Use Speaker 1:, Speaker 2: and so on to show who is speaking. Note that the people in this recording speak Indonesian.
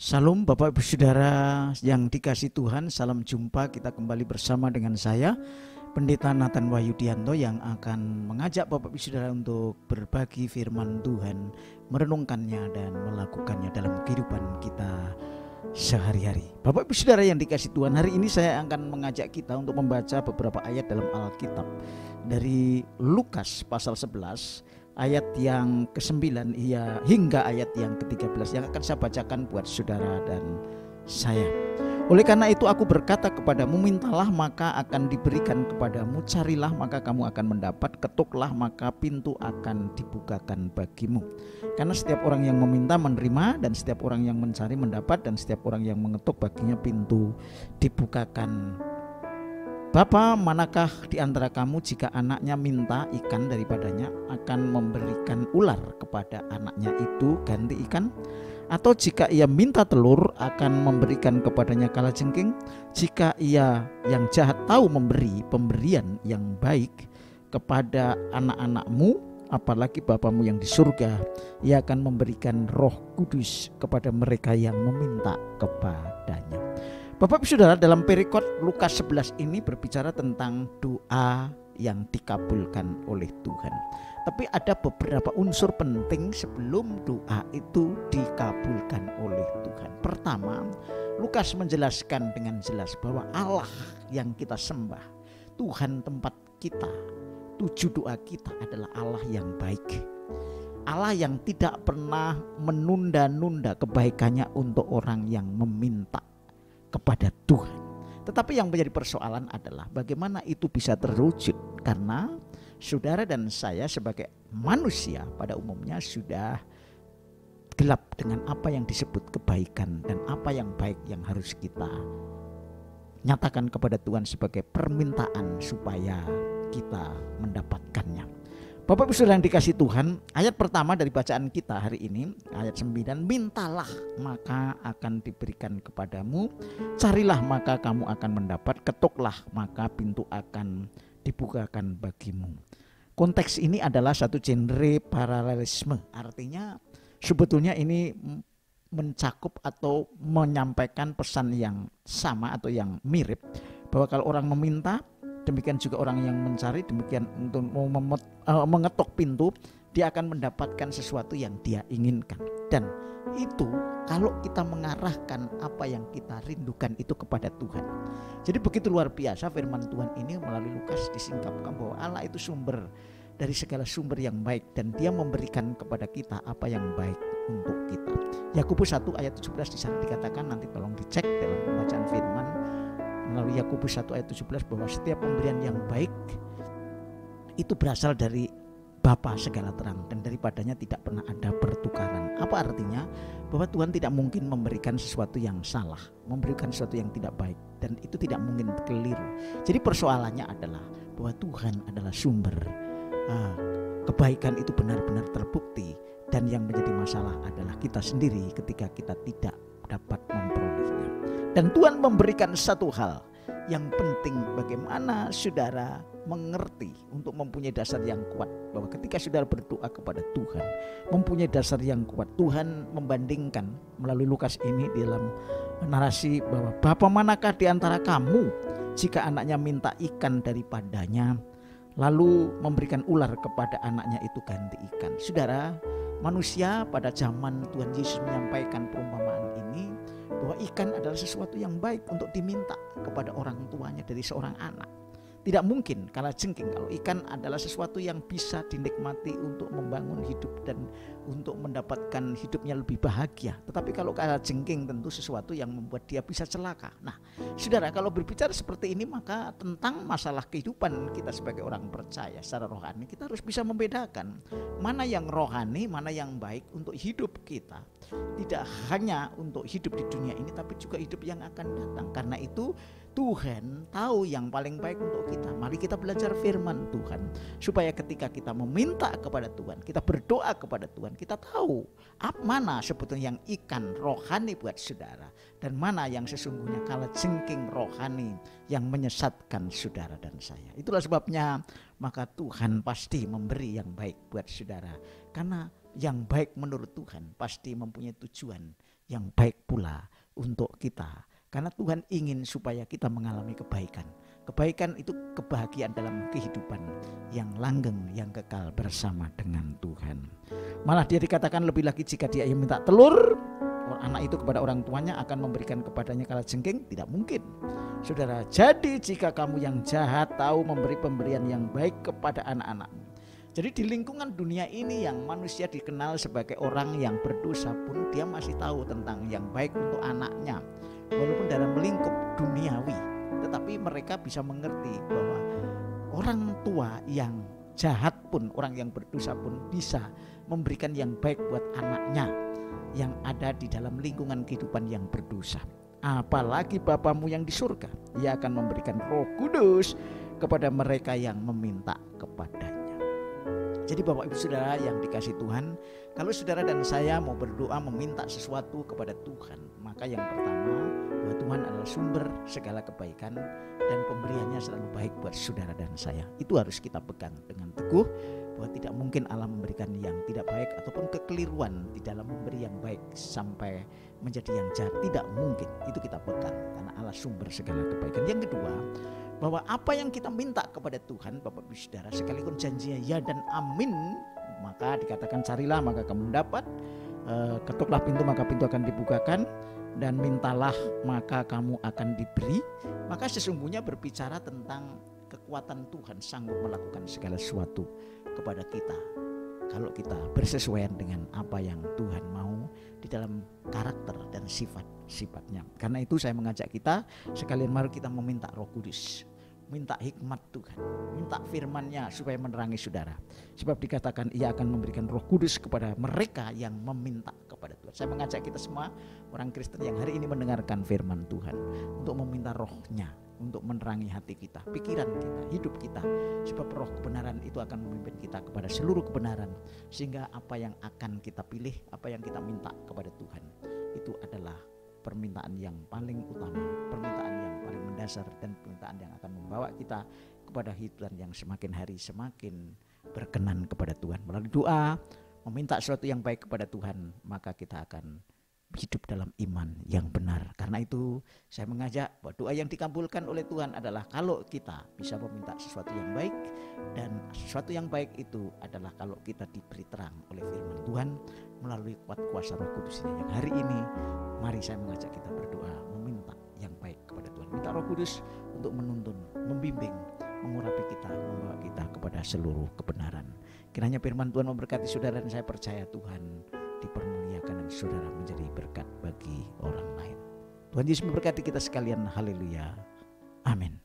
Speaker 1: Salam Bapak Ibu Saudara yang dikasih Tuhan, salam jumpa kita kembali bersama dengan saya Pendeta Nathan Wahyudianto yang akan mengajak Bapak Ibu Saudara untuk berbagi firman Tuhan, merenungkannya dan melakukannya dalam kehidupan kita sehari-hari. Bapak Ibu Saudara yang dikasih Tuhan, hari ini saya akan mengajak kita untuk membaca beberapa ayat dalam Alkitab dari Lukas pasal 11 ayat yang ke-9 hingga ayat yang ke-13 yang akan saya bacakan buat saudara dan saya. Oleh karena itu aku berkata kepadamu, mintalah maka akan diberikan kepadamu, carilah maka kamu akan mendapat, ketuklah maka pintu akan dibukakan bagimu. Karena setiap orang yang meminta menerima, dan setiap orang yang mencari mendapat, dan setiap orang yang mengetuk baginya pintu dibukakan. Bapa, manakah di antara kamu jika anaknya minta ikan daripadanya akan memberikan ular kepada anaknya itu ganti ikan? Atau jika ia minta telur akan memberikan kepadanya kalajengking? Jika ia yang jahat tahu memberi pemberian yang baik kepada anak-anakmu, apalagi Bapamu yang di surga, ia akan memberikan Roh Kudus kepada mereka yang meminta kepadanya. Bapak Ibu Saudara, dalam perikop Lukas 11 ini berbicara tentang doa yang dikabulkan oleh Tuhan. Tapi ada beberapa unsur penting sebelum doa itu dikabulkan oleh Tuhan. Pertama, Lukas menjelaskan dengan jelas bahwa Allah yang kita sembah, Tuhan tempat kita, tuju doa kita adalah Allah yang baik. Allah yang tidak pernah menunda-nunda kebaikannya untuk orang yang meminta kepada Tuhan. Tetapi yang menjadi persoalan adalah bagaimana itu bisa terwujud, karena saudara dan saya sebagai manusia pada umumnya sudah gelap dengan apa yang disebut kebaikan dan apa yang baik yang harus kita nyatakan kepada Tuhan sebagai permintaan supaya kita mendapatkannya. Bapak Ibu Saudara yang dikasih Tuhan, ayat pertama dari bacaan kita hari ini, ayat 9, mintalah maka akan diberikan kepadamu, carilah maka kamu akan mendapat, ketuklah maka pintu akan dibukakan bagimu. Konteks ini adalah satu genre paralelisme, artinya sebetulnya ini mencakup atau menyampaikan pesan yang sama atau yang mirip, bahwa kalau orang meminta, demikian juga orang yang mencari, demikian untuk mengetuk pintu, dia akan mendapatkan sesuatu yang dia inginkan. Dan itu kalau kita mengarahkan apa yang kita rindukan itu kepada Tuhan. Jadi begitu luar biasa firman Tuhan ini melalui Lukas disingkapkan bahwa Allah itu sumber dari segala sumber yang baik, dan dia memberikan kepada kita apa yang baik untuk kita. Yakobus 1 ayat 17 di sana dikatakan, nanti tolong dicek dalam pembacaan firman melalui Yakobus 1 ayat 17, bahwa setiap pemberian yang baik itu berasal dari Bapa segala terang, dan daripadanya tidak pernah ada pertukaran. Apa artinya? Bahwa Tuhan tidak mungkin memberikan sesuatu yang salah, memberikan sesuatu yang tidak baik, dan itu tidak mungkin keliru. Jadi persoalannya adalah bahwa Tuhan adalah sumber kebaikan, itu benar-benar terbukti, dan yang menjadi masalah adalah kita sendiri ketika kita tidak dapat memperolehnya. Dan Tuhan memberikan satu hal yang penting, bagaimana saudara mengerti untuk mempunyai dasar yang kuat, bahwa ketika saudara berdoa kepada Tuhan, mempunyai dasar yang kuat. Tuhan membandingkan melalui Lukas ini dalam narasi bahwa Bapa, manakah di antara kamu jika anaknya minta ikan daripadanya lalu memberikan ular kepada anaknya itu ganti ikan. Saudara, manusia pada zaman Tuhan Yesus menyampaikan perumpamaan ini, bahwa ikan adalah sesuatu yang baik untuk diminta kepada orang tuanya dari seorang anak. Tidak mungkin kalajengking kalau ikan adalah sesuatu yang bisa dinikmati untuk membangun hidup dan untuk mendapatkan hidupnya lebih bahagia. Tetapi kalau kalajengking tentu sesuatu yang membuat dia bisa celaka. Nah, saudara, kalau berbicara seperti ini, maka tentang masalah kehidupan kita sebagai orang percaya secara rohani, kita harus bisa membedakan mana yang rohani, mana yang baik untuk hidup kita. Tidak hanya untuk hidup di dunia ini, tapi juga hidup yang akan datang. Karena itu Tuhan tahu yang paling baik untuk kita. Mari kita belajar firman Tuhan, supaya ketika kita meminta kepada Tuhan, kita berdoa kepada Tuhan, kita tahu mana sebetulnya yang ikan rohani buat saudara, dan mana yang sesungguhnya kalajengking rohani yang menyesatkan saudara dan saya. Itulah sebabnya maka Tuhan pasti memberi yang baik buat saudara, karena yang baik menurut Tuhan pasti mempunyai tujuan yang baik pula untuk kita. Karena Tuhan ingin supaya kita mengalami kebaikan. Kebaikan itu kebahagiaan dalam kehidupan yang langgeng, yang kekal bersama dengan Tuhan. Malah dia dikatakan lebih lagi jika dia yang minta telur, anak itu kepada orang tuanya akan memberikan kepadanya kalajengking, tidak mungkin. Saudara, jadi jika kamu yang jahat tahu memberi pemberian yang baik kepada anak-anakmu. Jadi di lingkungan dunia ini yang manusia dikenal sebagai orang yang berdosa pun dia masih tahu tentang yang baik untuk anaknya. Walaupun dalam lingkup duniawi, tetapi mereka bisa mengerti bahwa orang tua yang jahat pun, orang yang berdosa pun bisa memberikan yang baik buat anaknya yang ada di dalam lingkungan kehidupan yang berdosa. Apalagi Bapamu yang di surga, Ia akan memberikan Roh Kudus kepada mereka yang meminta kepadanya. Jadi Bapak Ibu Saudara yang dikasih Tuhan, kalau saudara dan saya mau berdoa meminta sesuatu kepada Tuhan, maka yang pertama bahwa Tuhan adalah sumber segala kebaikan dan pemberiannya selalu baik buat saudara dan saya. Itu harus kita pegang dengan teguh, bahwa tidak mungkin Allah memberikan yang tidak baik ataupun kekeliruan di dalam memberi yang baik sampai menjadi yang jahat. Tidak mungkin, itu kita pegang karena Allah sumber segala kebaikan. Yang kedua, bahwa apa yang kita minta kepada Tuhan, Bapak Ibu Saudara, sekalipun janjinya ya dan amin, maka dikatakan carilah maka kamu mendapat, ketuklah pintu maka pintu akan dibukakan, dan mintalah maka kamu akan diberi. Maka sesungguhnya berbicara tentang kekuatan Tuhan sanggup melakukan segala sesuatu kepada kita kalau kita bersesuaian dengan apa yang Tuhan mau di dalam karakter dan sifat-sifatnya. Karena itu saya mengajak kita sekalian mari kita meminta Roh Kudus, minta hikmat Tuhan, minta firman-Nya supaya menerangi saudara. Sebab dikatakan Ia akan memberikan Roh Kudus kepada mereka yang meminta kepada Tuhan. Saya mengajak kita semua orang Kristen yang hari ini mendengarkan firman Tuhan untuk meminta Roh-Nya untuk menerangi hati kita, pikiran kita, hidup kita. Sebab Roh kebenaran itu akan memimpin kita kepada seluruh kebenaran, sehingga apa yang akan kita pilih, apa yang kita minta kepada Tuhan, itu adalah permintaan yang paling utama, permintaan yang paling mendasar, dan permintaan yang akan membawa kita kepada hidup yang semakin hari semakin berkenan kepada Tuhan. Melalui doa, meminta sesuatu yang baik kepada Tuhan, maka kita akan hidup dalam iman yang benar. Karena itu saya mengajak bahwa doa yang dikabulkan oleh Tuhan adalah kalau kita bisa meminta sesuatu yang baik, dan sesuatu yang baik itu adalah kalau kita diberi terang oleh firman Tuhan melalui kuat kuasa Roh Kudus-Nya. Yang hari ini mari saya mengajak kita berdoa meminta yang baik kepada Tuhan. Minta Roh Kudus untuk menuntun, membimbing, mengurapi kita, membawa kita kepada seluruh kebenaran. Kiranya firman Tuhan memberkati saudara, dan saya percaya Tuhan dipermuliakan dan saudara menjadi berkat bagi orang lain. Tuhan Yesus memberkati kita sekalian. Haleluya. Amin.